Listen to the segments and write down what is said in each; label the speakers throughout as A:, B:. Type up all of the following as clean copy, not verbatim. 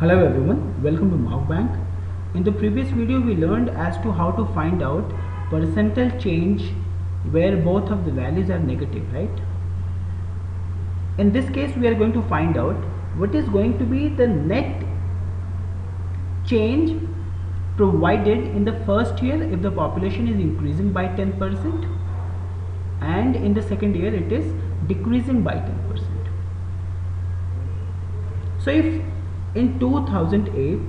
A: Hello everyone, welcome to Mouthbank. In the previous video we learned as to how to find out percentile change where both of the values are negative, right? In this case we are going to find out what is going to be the net change provided in the first year if the population is increasing by 10% and in the second year it is decreasing by 10%. So if in 2008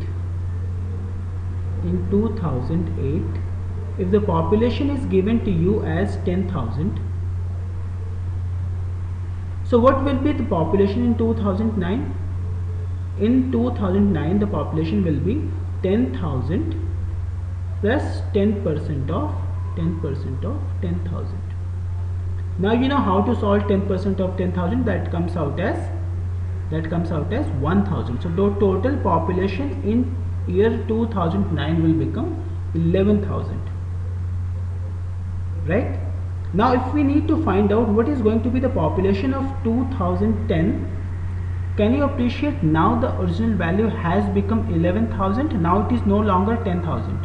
A: if the population is given to you as 10,000, so what will be the population in 2009? In 2009 the population will be 10,000 plus 10% of 10,000. Now you know how to solve 10% of 10,000. That comes out as 1,000. So the total population in year 2009 will become 11,000, right? Now if we need to find out what is going to be the population of 2010, can you appreciate now the original value has become 11,000. Now it is no longer 10,000.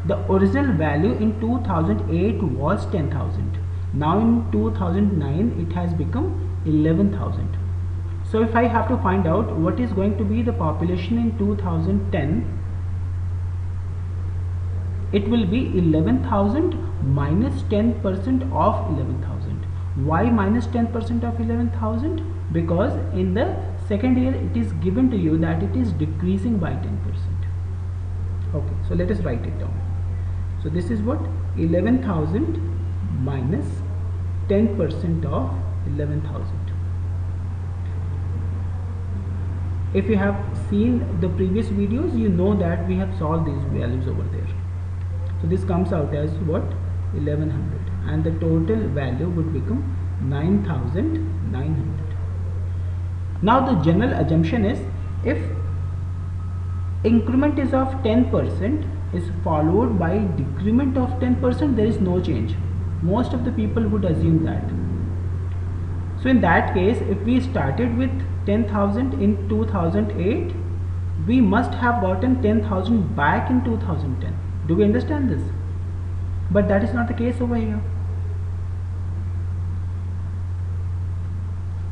A: The original value in 2008 was 10,000. Now in 2009 it has become 11,000. So if I have to find out what is going to be the population in 2010, it will be 11,000 minus 10% of 11,000. Why minus 10% of 11,000? Because in the second year it is given to you that it is decreasing by 10%. Okay, so let us write it down. So this is what 11,000 minus 10% of 11,000. If you have seen the previous videos, you know that we have solved these values over there. So this comes out as what? 1100, and the total value would become 9,900. Now the general assumption is if increment is of 10% is followed by decrement of 10%, there is no change. Most of the people would assume that. So in that case, if we started with 10,000 in 2008, we must have gotten 10,000 back in 2010. Do we understand this? But that is not the case over here.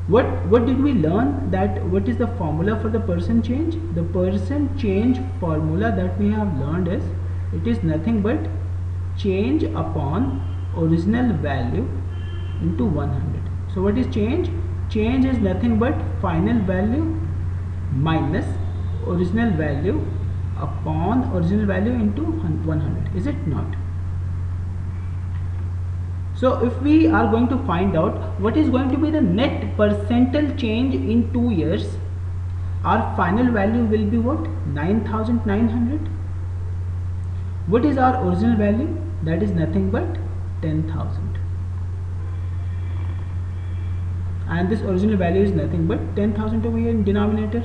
A: What did we learn? That what is the formula for the percent change? The percent change formula that we have learned is, it is nothing but change upon original value into 100. So what is change? Change is nothing but final value minus original value upon original value into 100. Is it not? So if we are going to find out what is going to be the net percentile change in 2 years, our final value will be what? 9,900. What is our original value? That is nothing but 10,000. And this original value is nothing but 10,000 over here in denominator.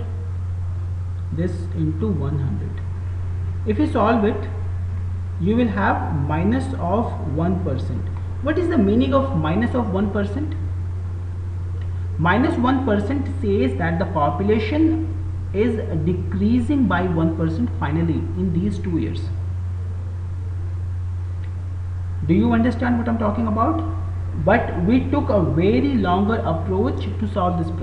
A: This into 100. If you solve it, you will have minus of 1%. What is the meaning of minus of 1%? Minus 1% says that the population is decreasing by 1% finally in these 2 years. Do you understand what I'm talking about? But we took a very longer approach to solve this problem.